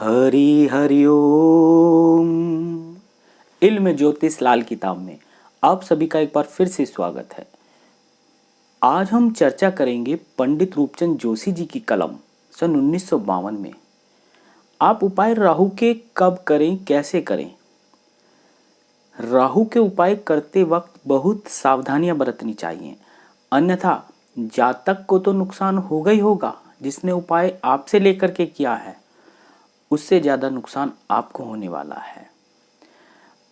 हरि हरि ओम। इल्म ज्योतिष लाल किताब में आप सभी का एक बार फिर से स्वागत है। आज हम चर्चा करेंगे पंडित रूपचंद जोशी जी की कलम सन 1952 में। आप उपाय राहु के कब करें, कैसे करें। राहु के उपाय करते वक्त बहुत सावधानियां बरतनी चाहिए, अन्यथा जातक को तो नुकसान होगा ही होगा। जिसने उपाय आपसे लेकर के किया है उससे ज्यादा नुकसान आपको होने वाला है।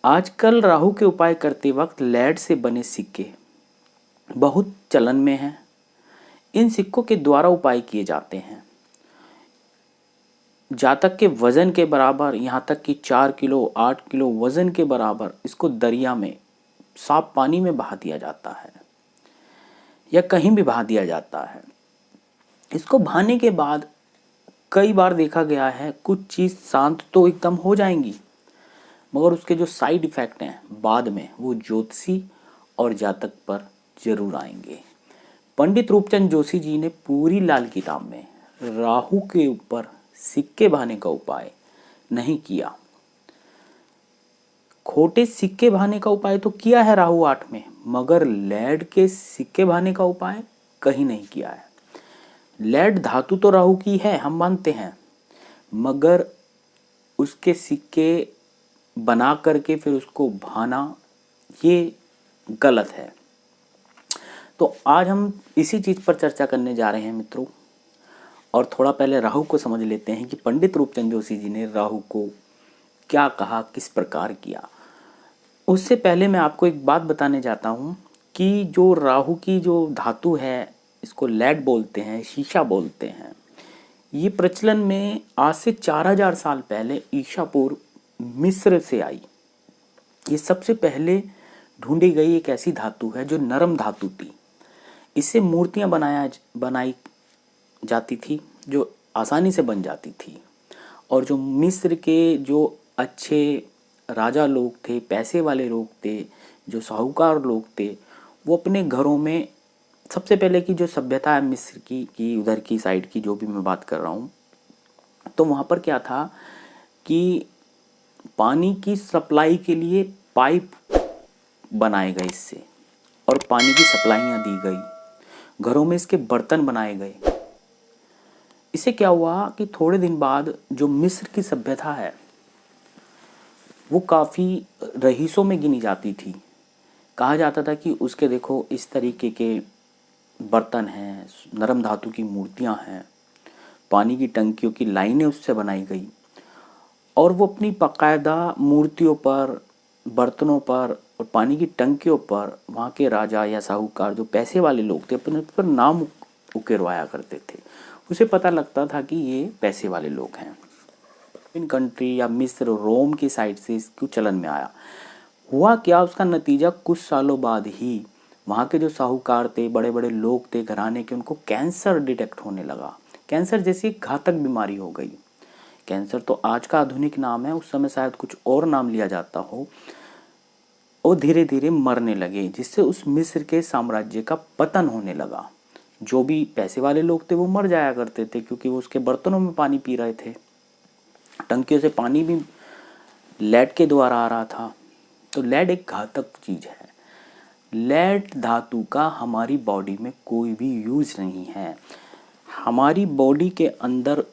आजकल राहु के उपाय करते वक्त लेड से बने सिक्के बहुत चलन में हैं। इन सिक्कों के द्वारा उपाय किए जाते हैं। जातक के वजन के बराबर, यहाँ तक कि 4 किलो 8 किलो वजन के बराबर इसको दरिया में साफ पानी में बहा दिया जाता है या कहीं भी बहा दिया जाता है। इसको बहाने के बाद कई बार देखा गया है कुछ चीज शांत तो एकदम हो जाएंगी, मगर उसके जो साइड इफेक्ट हैं बाद में वो ज्योतिषी और जातक पर जरूर आएंगे। पंडित रूपचंद जोशी जी ने पूरी लाल किताब में राहु के ऊपर सिक्के बहाने का उपाय नहीं किया। खोटे सिक्के बहाने का उपाय तो किया है राहु 8 में, मगर लेड के सिक्के बहाने का उपाय कहीं नहीं किया है। लेड धातु तो राहु की है, हम मानते हैं, मगर उसके सिक्के बना करके फिर उसको भाना ये गलत है। तो आज हम इसी चीज पर चर्चा करने जा रहे हैं मित्रों। और थोड़ा पहले राहु को समझ लेते हैं कि पंडित रूपचंद जोशी जी ने राहु को क्या कहा, किस प्रकार किया। उससे पहले मैं आपको एक बात बताने जाता हूं कि जो राहु की जो धातु है, इसको लेड बोलते हैं, शीशा बोलते हैं। ये प्रचलन में आज से 4000 साल पहले ईशापुर मिस्र से आई। ये सबसे पहले ढूंढी गई एक ऐसी धातु है जो नरम धातु थी। इससे मूर्तियां बनाई जाती थी जो आसानी से बन जाती थी। और जो मिस्र के जो अच्छे राजा लोग थे, पैसे वाले लोग थे, जो साहूकार लोग थे, वो अपने घरों में सबसे पहले की जो सभ्यता है मिस्र की उधर की साइड की जो भी मैं बात कर रहा हूँ, तो वहाँ पर क्या था कि पानी की सप्लाई के लिए पाइप बनाए गए इससे, और पानी की सप्लाइयाँ दी गई। घरों में इसके बर्तन बनाए गए। इससे क्या हुआ कि थोड़े दिन बाद जो मिस्र की सभ्यता है वो काफ़ी रईसों में गिनी जाती थी। कहा जाता था कि उसके देखो इस तरीके के बर्तन हैं, नरम धातु की मूर्तियां हैं, पानी की टंकियों की लाइनें उससे बनाई गई। और वो अपनी बाकायदा मूर्तियों पर, बर्तनों पर और पानी की टंकियों पर वहाँ के राजा या साहूकार जो पैसे वाले लोग थे अपने पर नाम उकेरवाया करते थे। उसे पता लगता था कि ये पैसे वाले लोग हैं। इन कंट्री या मिस्र, रोम की साइड से इसको चलन में आया। हुआ क्या, उसका नतीजा कुछ सालों बाद ही वहाँ के जो साहूकार थे, बड़े बड़े लोग थे घराने के, उनको कैंसर डिटेक्ट होने लगा। कैंसर जैसी घातक बीमारी हो गई। कैंसर तो आज का आधुनिक नाम है, उस समय शायद कुछ और नाम लिया जाता हो। और धीरे धीरे मरने लगे, जिससे उस मिस्र के साम्राज्य का पतन होने लगा। जो भी पैसे वाले लोग थे वो मर जाया करते थे, क्योंकि वो उसके बर्तनों में पानी पी रहे थे। टंकियों से पानी भी लेड के द्वारा आ रहा था। तो लेड एक घातक चीज है। लेड धातु का हमारी बॉडी में कोई भी यूज नहीं है। हमारी बॉडी के अंदर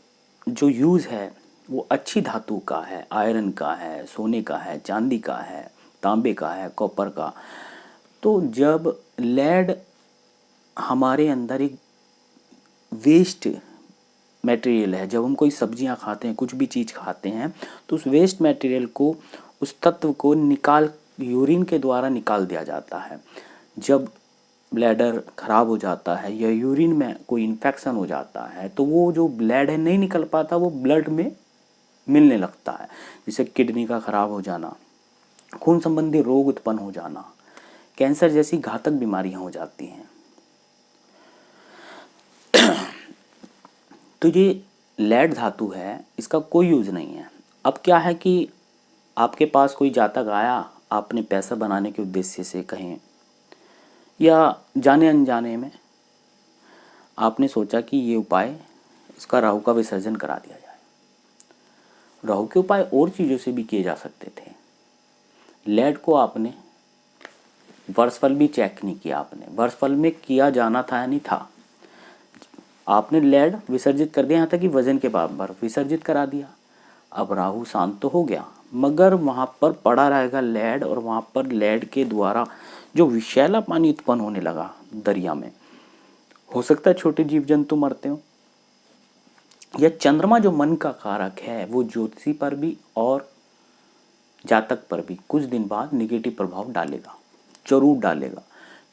जो यूज है वो अच्छी धातु का है, आयरन का है, सोने का है, चांदी का है, तांबे का है, कॉपर का। तो जब लेड हमारे अंदर एक वेस्ट मटेरियल है, जब हम कोई सब्जियां खाते हैं, कुछ भी चीज़ खाते हैं, तो उस वेस्ट मटेरियल को, उस तत्व को निकाल, यूरिन के द्वारा निकाल दिया जाता है। जब ब्लैडर खराब हो जाता है या यूरिन में कोई इन्फेक्शन हो जाता है तो वो जो ब्लड है नहीं निकल पाता, वो ब्लड में मिलने लगता है, जिससे किडनी का खराब हो जाना, खून संबंधी रोग उत्पन्न हो जाना, कैंसर जैसी घातक बीमारियां हो जाती हैं। तो ये लेड धातु है, इसका कोई यूज नहीं है। अब क्या है कि आपके पास कोई जातक आया, आपने पैसा बनाने के उद्देश्य से कहें या जाने अनजाने में आपने सोचा कि ये उपाय, इसका राहु का विसर्जन करा दिया जाए। राहु के उपाय और चीज़ों से भी किए जा सकते थे। लेड को आपने वर्षफल भी चेक नहीं किया, आपने वर्षफल में किया जाना था या नहीं था, आपने लेड विसर्जित कर दिया, यहाँ तक कि वजन के बराबर विसर्जित करा दिया। अब राहु शांत तो हो गया, मगर वहाँ पर पड़ा रहेगा लेड, और वहाँ पर लेड के द्वारा जो विषैला पानी उत्पन्न होने लगा दरिया में, हो सकता है छोटे जीव जंतु मरते हो। यह चंद्रमा जो मन का कारक है वो ज्योतिषी पर भी और जातक पर भी कुछ दिन बाद निगेटिव प्रभाव डालेगा, जरूर डालेगा,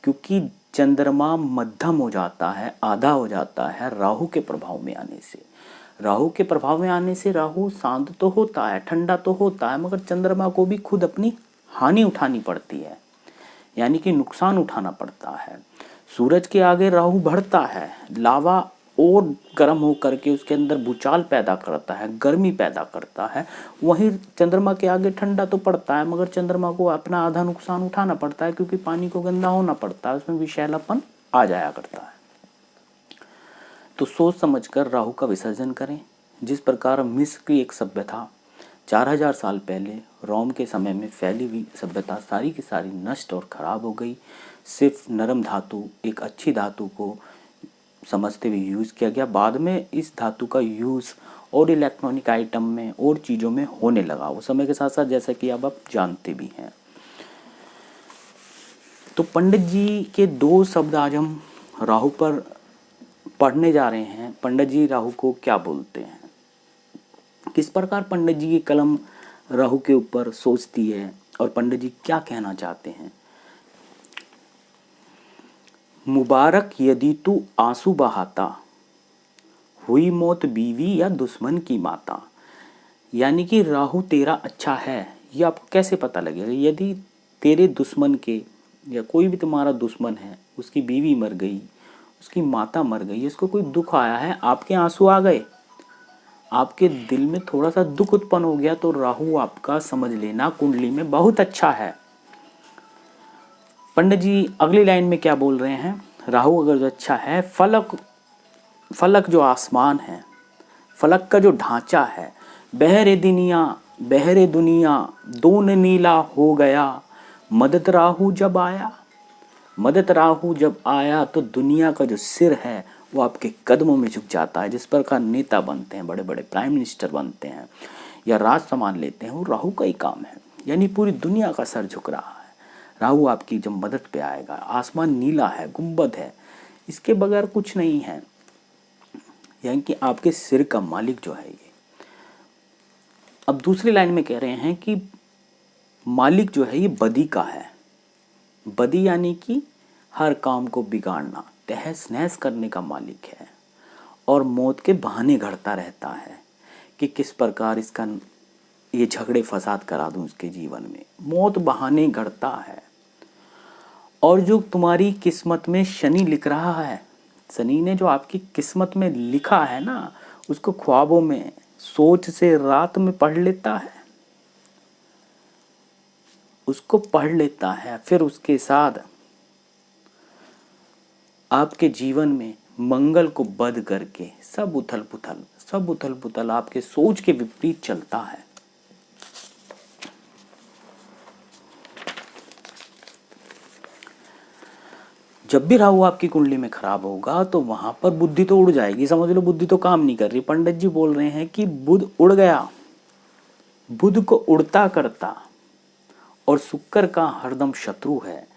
क्योंकि चंद्रमा मध्यम हो जाता है, आधा हो जाता है राहु के प्रभाव में आने से। राहु के प्रभाव में आने से राहु शांत तो होता है, ठंडा तो होता है, मगर चंद्रमा को भी खुद अपनी हानि उठानी पड़ती है, यानी कि नुकसान उठाना पड़ता है। सूरज के आगे राहु बढ़ता है, लावा और गर्म होकर के उसके अंदर भूचाल पैदा करता है, गर्मी पैदा करता है। वहीं चंद्रमा के आगे ठंडा तो पड़ता है, मगर चंद्रमा को अपना आधा नुकसान उठाना पड़ता है, क्योंकि पानी को गंदा होना पड़ता है, उसमें विषैलापन आ जाया करता है। तो सोच समझकर राहु का विसर्जन करें। जिस प्रकार मिस्र की एक सभ्यता 4000 साल पहले रोम के समय में फैली हुई सभ्यता सारी की सारी नष्ट और खराब हो गई। सिर्फ नरम धातु, एक अच्छी धातु को समझते हुए यूज़ किया गया। बाद में इस धातु का यूज़ और इलेक्ट्रॉनिक आइटम में और चीज़ों में होने लगा वो समय के साथ साथ, जैसा कि अब आप जानते भी हैं। तो पंडित जी के 2 शब्द आज हम राहु पर पढ़ने जा रहे हैं। पंडित जी राहु को क्या बोलते हैं, किस प्रकार पंडित जी की कलम राहु के ऊपर सोचती है, और पंडित जी क्या कहना चाहते हैं। मुबारक यदि तू आंसू बहाता, हुई मौत बीवी या दुश्मन की माता। यानी कि राहु तेरा अच्छा है, ये आपको कैसे पता लगेगा। यदि तेरे दुश्मन के या कोई भी तुम्हारा दुश्मन है, उसकी बीवी मर गई, उसकी माता मर गई, उसको कोई दुख आया है, आपके आंसू आ गए, आपके दिल में थोड़ा सा दुख उत्पन्न हो गया, तो राहु आपका समझ लेना कुंडली में बहुत अच्छा है। पंडित जी अगली लाइन में क्या बोल रहे हैं, राहु अगर जो अच्छा है, फलक जो आसमान है, फलक का जो ढांचा है, बहरे दुनिया दोन नीला हो गया, मदद राहु जब आया। मदद राहु जब आया तो दुनिया का जो सिर है वो आपके कदमों में झुक जाता है। जिस प्रकार नेता बनते हैं, बड़े बड़े प्राइम मिनिस्टर बनते हैं या राज संभाल लेते हैं, वो राहु का ही काम है। यानी पूरी दुनिया का सर झुक रहा है, राहु आपकी जब मदद पे आएगा। आसमान नीला है, गुंबद है, इसके बगैर कुछ नहीं है, यानी कि आपके सिर का मालिक जो है ये। अब दूसरी लाइन में कह रहे हैं कि मालिक जो है ये बदी का है। बदी यानी कि हर काम को बिगाड़ना, तहस नहस करने का मालिक है, और मौत के बहाने घड़ता रहता है कि किस प्रकार इसका ये झगड़े फसाद करा दूं इसके जीवन में। मौत बहाने घड़ता है। और जो तुम्हारी किस्मत में शनि लिख रहा है, शनि ने जो आपकी किस्मत में लिखा है ना, उसको ख्वाबों में सोच से रात में पढ़ लेता है, उसको पढ़ लेता है। फिर उसके साथ आपके जीवन में मंगल को बद करके सब उथल पुथल आपके सोच के विपरीत चलता है। जब भी राहु आपकी कुंडली में खराब होगा तो वहां पर बुद्धि तो उड़ जाएगी, समझ लो बुद्धि तो काम नहीं कर रही। पंडित जी बोल रहे हैं कि बुध उड़ गया, बुध को उड़ता करता, और शुक्र का हरदम शत्रु है।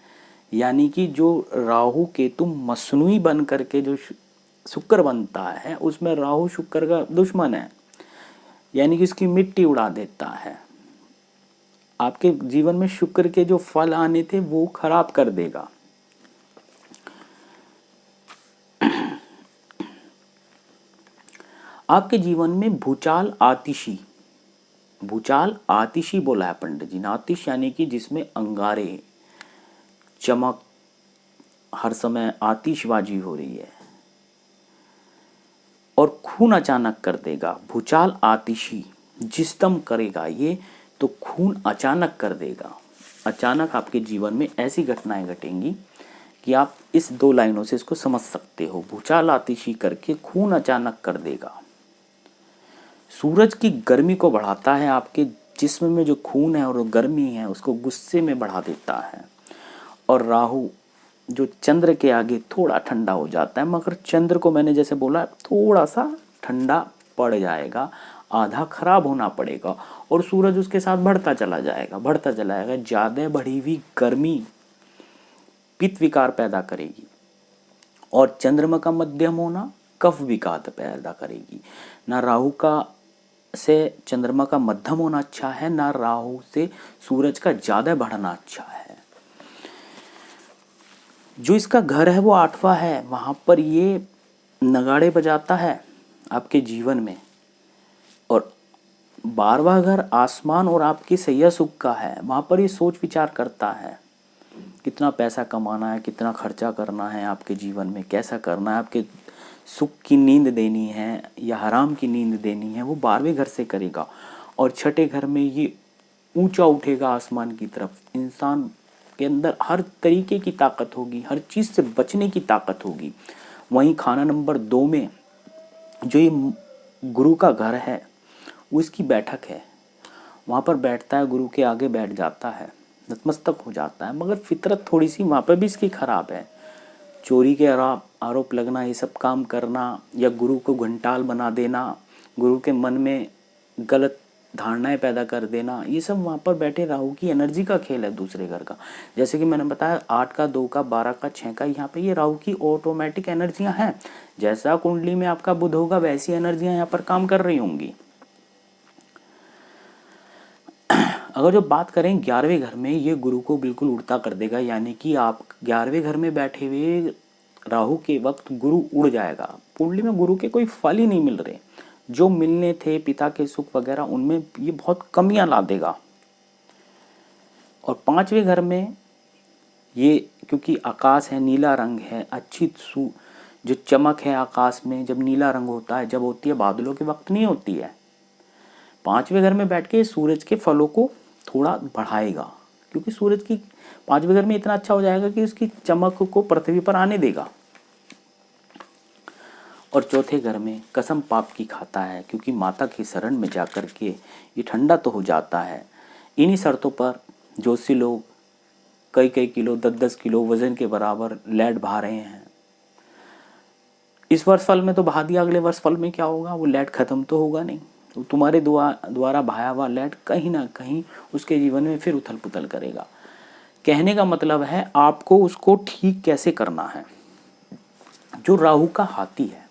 यानी कि जो राहु केतु मसनूई बन करके जो शुक्र बनता है, उसमें राहु शुक्र का दुश्मन है, यानी कि उसकी मिट्टी उड़ा देता है। आपके जीवन में शुक्र के जो फल आने थे वो खराब कर देगा। आपके जीवन में भूचाल आतिशी बोला है पंडित जी ने। आतिश यानी कि जिसमें अंगारे, चमक, हर समय आतिशबाजी हो रही है, और खून अचानक कर देगा। भूचाल आतिशी जिसदम करेगा ये, तो खून अचानक कर देगा। अचानक आपके जीवन में ऐसी घटनाएं घटेंगी कि आप इस 2 लाइनों से इसको समझ सकते हो। भूचाल आतिशी करके खून अचानक कर देगा। सूरज की गर्मी को बढ़ाता है, आपके जिस्म में जो खून है और गर्मी है उसको गुस्से में बढ़ा देता है। और राहु जो चंद्र के आगे थोड़ा ठंडा हो जाता है, मगर चंद्र को मैंने जैसे बोला थोड़ा सा ठंडा पड़ जाएगा, आधा खराब होना पड़ेगा, और सूरज उसके साथ बढ़ता चला जाएगा, बढ़ता चला जाएगा। ज़्यादा बढ़ी हुई गर्मी पित्त विकार पैदा करेगी, और चंद्रमा का मध्यम होना कफ विकार पैदा करेगी। ना राहु का से चंद्रमा का मध्यम होना अच्छा है, ना राहु से सूरज का ज़्यादा बढ़ना अच्छा है। जो इसका घर है वो 8वां है, वहाँ पर ये नगाड़े बजाता है आपके जीवन में। और 12वां घर आसमान और आपकी सैया सुख का है, वहाँ पर ये सोच विचार करता है कितना पैसा कमाना है, कितना खर्चा करना है आपके जीवन में, कैसा करना है, आपके सुख की नींद देनी है या हराम की नींद देनी है, वो 12वें घर से करेगा। और छठे घर में ये ऊंचा उठेगा आसमान की तरफ। इंसान के अंदर हर तरीके की ताकत होगी, हर चीज़ से बचने की ताकत होगी। वहीं खाना नंबर 2 में जो ये गुरु का घर है वो इसकी बैठक है, वहाँ पर बैठता है, गुरु के आगे बैठ जाता है, नतमस्तक हो जाता है। मगर फितरत थोड़ी सी वहाँ पर भी इसकी खराब है, चोरी के आरोप लगना, ये सब काम करना, या गुरु को घंटाल बना देना, गुरु के मन में गलत धारणाएं पैदा कर देना, ये सब वहाँ पर बैठे राहु की एनर्जी का खेल है दूसरे घर का। जैसे कि मैंने बताया 8 का, 2 का, 12 का, 6 का, यहाँ पे ये राहु की ऑटोमेटिक एनर्जियाँ हैं। जैसा कुंडली में आपका बुध होगा वैसी एनर्जियाँ यहाँ पर काम कर रही होंगी। अगर जो बात करें 11वें घर में, ये गुरु को बिल्कुल उल्टा कर देगा, यानी कि आप 11वें घर में बैठे हुए राहु के वक्त गुरु उड़ जाएगा। कुंडली में गुरु के कोई फल ही नहीं मिल रहे, जो मिलने थे पिता के सुख वगैरह उनमें ये बहुत कमियां ला देगा। और 5वें घर में ये क्योंकि आकाश है, नीला रंग है, अच्छी जो चमक है आकाश में, जब नीला रंग होता है, जब होती है बादलों के वक्त नहीं होती है। 5वें घर में बैठ के सूरज के फलों को थोड़ा बढ़ाएगा, क्योंकि सूरज की 5वें घर में इतना अच्छा हो जाएगा कि उसकी चमक को पृथ्वी पर आने देगा। और चौथे घर में कसम पाप की खाता है, क्योंकि माता की शरण में जाकर के ये ठंडा तो हो जाता है। इन्हीं शर्तों पर ज्योतिषी लोग कई कई किलो, 10-10 किलो वजन के बराबर लैड बहा रहे हैं। इस वर्ष फल में तो बहा दिया, अगले वर्ष फल में क्या होगा, वो लैड खत्म तो होगा नहीं, तो तुम्हारे द्वारा बहाया हुआ लैड कहीं ना कहीं उसके जीवन में फिर उथल पुथल करेगा। कहने का मतलब है आपको उसको ठीक कैसे करना है। जो राहु का हाथी है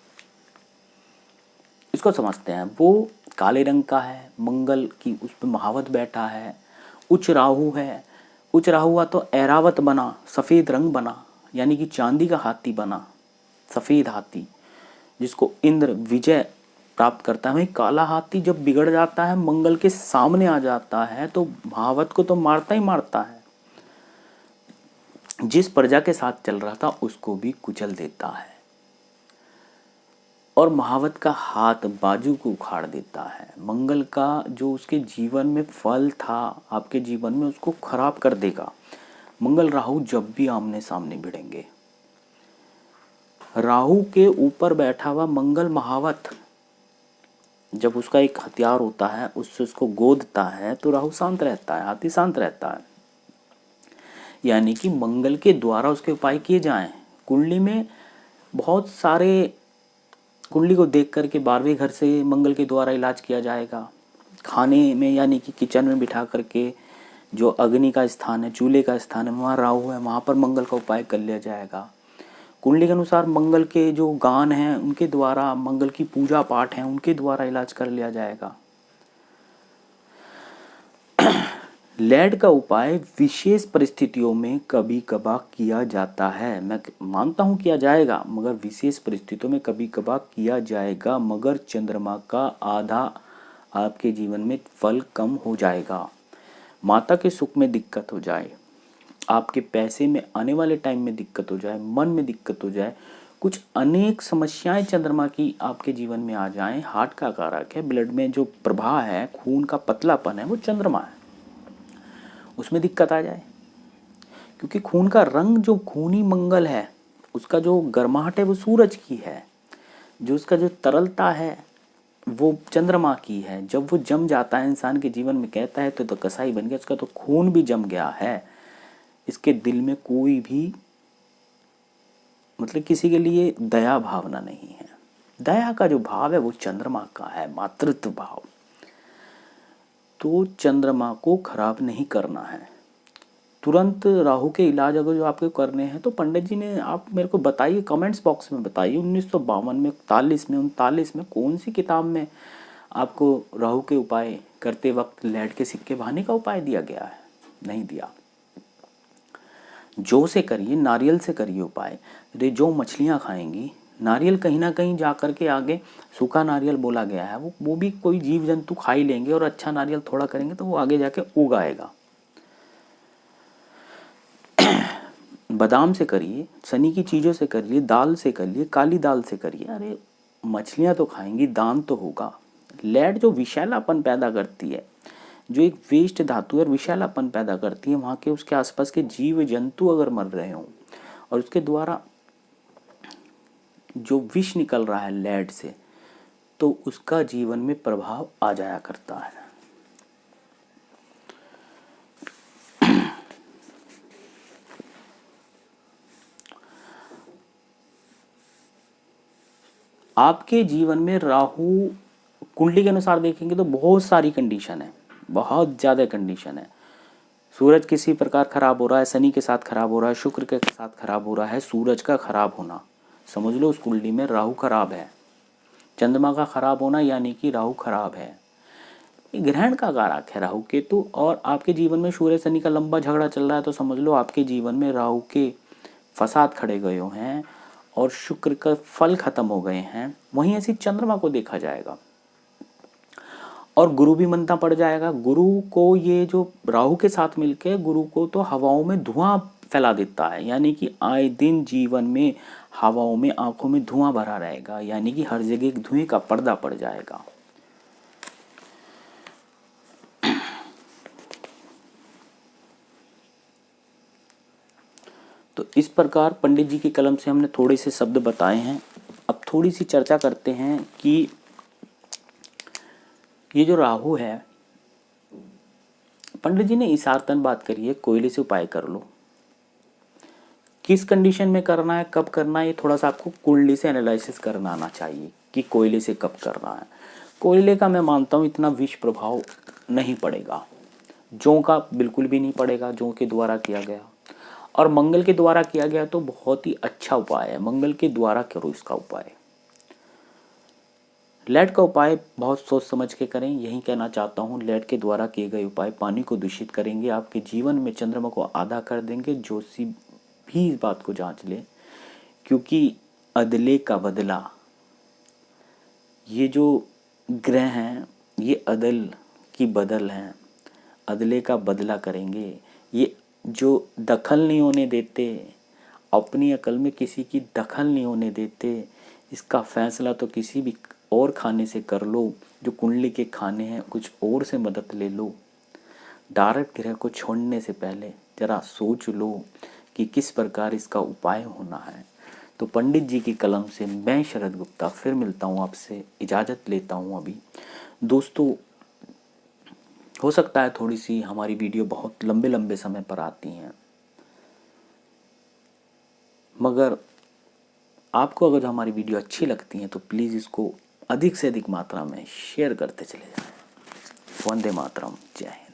इसको समझते हैं, वो काले रंग का है, मंगल की उस पर महावत बैठा है, उच्च राहु है। उच्च राहु हुआ तो ऐरावत बना, सफ़ेद रंग बना, यानी कि चांदी का हाथी बना, सफ़ेद हाथी जिसको इंद्र विजय प्राप्त करता है। वहीं काला हाथी जब बिगड़ जाता है, मंगल के सामने आ जाता है, तो महावत को तो मारता ही मारता है, जिस प्रजा के साथ चल रहा था उसको भी कुचल देता है, और महावत का हाथ बाजू को उखाड़ देता है। मंगल का जो उसके जीवन में फल था आपके जीवन में उसको खराब कर देगा। मंगल राहु जब भी आमने सामने भिड़ेंगे, राहु के ऊपर बैठा हुआ मंगल महावत जब उसका एक हथियार होता है उससे उसको गोदता है तो राहु शांत रहता है, हाथी शांत रहता है। यानी कि मंगल के द्वारा उसके उपाय किए जाएं। कुंडली में बहुत सारे, कुंडली को देख करके 12वें घर से मंगल के द्वारा इलाज किया जाएगा। खाने में यानी कि किचन में बिठा करके जो अग्नि का स्थान है, चूल्हे का स्थान है, वहाँ राहु है, वहाँ पर मंगल का उपाय कर लिया जाएगा। कुंडली के अनुसार मंगल के जो गान हैं उनके द्वारा, मंगल की पूजा पाठ हैं उनके द्वारा इलाज कर लिया जाएगा। लैड का उपाय विशेष परिस्थितियों में कभी कभार किया जाता है, मैं मानता हूँ किया जाएगा, मगर विशेष परिस्थितियों में कभी कभार किया जाएगा। मगर चंद्रमा का आधा आपके जीवन में फल कम हो जाएगा, माता के सुख में दिक्कत हो जाए, आपके पैसे में आने वाले टाइम में दिक्कत हो जाए, मन में दिक्कत हो जाए, कुछ अनेक समस्याएं चंद्रमा की आपके जीवन में आ जाएं। हार्ट का कारक है, ब्लड में जो प्रवाह है, खून का पतलापन है, वो चंद्रमा है, उसमें दिक्कत आ जाए। क्योंकि खून का रंग जो खूनी मंगल है, उसका जो गर्माहट है वो सूरज की है, जो उसका जो तरलता है वो चंद्रमा की है। जब वो जम जाता है इंसान के जीवन में, कहता है तो कसाई बन गया, उसका तो खून भी जम गया है, इसके दिल में कोई भी मतलब किसी के लिए दया भावना नहीं है। दया का जो भाव है वो चंद्रमा का है, मातृत्व भाव। तो चंद्रमा को खराब नहीं करना है। तुरंत राहु के इलाज अगर जो आपको करने हैं तो पंडित जी ने, आप मेरे को बताइए, कमेंट्स बॉक्स में बताइए, 1952 में, 41 में, 39 में कौन सी किताब में आपको राहु के उपाय करते वक्त लेड के सिक्के बहाने का उपाय दिया गया है? नहीं दिया। जौ से करिए, नारियल से करिए उपाय। रे जो मछलियाँ खाएंगी, नारियल कहीं ना कहीं जा कर के आगे सूखा नारियल बोला गया है, वो भी कोई जीव जंतु खा ही लेंगे, और अच्छा नारियल थोड़ा करेंगे तो वो आगे जाके उगाएगा। बादाम से करिए, सनी की चीज़ों से करिए, दाल से करिए, काली दाल से करिए। अरे मछलियाँ तो खाएंगी, दान तो होगा। लेड जो विषैलापन पैदा करती है, जो एक वेस्ट धातु है और विषैलापन पैदा करती है, वहाँ के उसके आसपास के जीव जंतु अगर मर रहे हों और उसके द्वारा जो विष निकल रहा है लेड से, तो उसका जीवन में प्रभाव आ जाया करता है। आपके जीवन में राहु कुंडली के अनुसार देखेंगे तो बहुत सारी कंडीशन है, बहुत ज़्यादा कंडीशन है। सूरज किसी प्रकार खराब हो रहा है, शनि के साथ खराब हो रहा है, शुक्र के साथ खराब हो रहा है, सूरज का खराब होना, समझ लो उस कुंडली में राहु खराब है। चंद्रमा का खराब होना यानी कि राहु खराब है। ग्रहण का कारक है राहु केतु, और आपके जीवन में सूर्य शनि का लंबा झगड़ा चल रहा है, तो समझ लो आपके जीवन में राहु के फसाद खड़े गए हैं और शुक्र का फल खत्म हो गए हैं। वहीं ऐसी चंद्रमा को देखा जाएगा और गुरु भी मंदा पड़ जाएगा। गुरु को ये जो राहु के साथ मिलके, गुरु को तो हवाओं में धुआं फैला देता है, यानी कि आए दिन जीवन में हवाओं में, आंखों में धुआं भरा रहेगा, यानी कि हर जगह धुएं का पर्दा पड़ जाएगा। तो इस प्रकार पंडित जी की कलम से हमने थोड़े से शब्द बताए हैं। अब थोड़ी सी चर्चा करते हैं कि ये जो राहु है, पंडित जी ने इशारतन बात करी है, कोयले से उपाय कर लो। किस कंडीशन में करना है, कब करना है, ये थोड़ा सा आपको कुंडली से एनालिसिस करना आना चाहिए कि कोयले से कब करना है। कोयले का मैं मानता हूँ इतना विष प्रभाव नहीं पड़ेगा, जौ का बिल्कुल भी नहीं पड़ेगा, जौ के द्वारा किया गया, और मंगल के द्वारा किया गया तो बहुत ही अच्छा उपाय है। मंगल के द्वारा करो इसका उपाय। लेड का उपाय बहुत सोच समझ के करें, यही कहना चाहता हूँ। लेड के द्वारा किए गए उपाय पानी को दूषित करेंगे, आपके जीवन में चंद्रमा को आधा कर देंगे। जोशी भी इस बात को जांच ले, क्योंकि अदले का बदला, ये जो ग्रह हैं ये अदल की बदल हैं, अदले का बदला करेंगे। ये जो दखल नहीं होने देते, अपनी अकल में किसी की दखल नहीं होने देते, इसका फैसला तो किसी भी और खाने से कर लो, जो कुंडली के खाने हैं कुछ और से मदद ले लो। डायरेक्ट ग्रह को छोड़ने से पहले जरा सोच लो कि किस प्रकार इसका उपाय होना है। तो पंडित जी की कलम से मैं शरद गुप्ता फिर मिलता हूँ आपसे, इजाज़त लेता हूँ अभी। दोस्तों, हो सकता है थोड़ी सी हमारी वीडियो बहुत लंबे लंबे समय पर आती हैं, मगर आपको अगर हमारी वीडियो अच्छी लगती है तो प्लीज़ इसको अधिक से अधिक मात्रा में शेयर करते चले जाएं। वंदे मातरम, जय हिंद।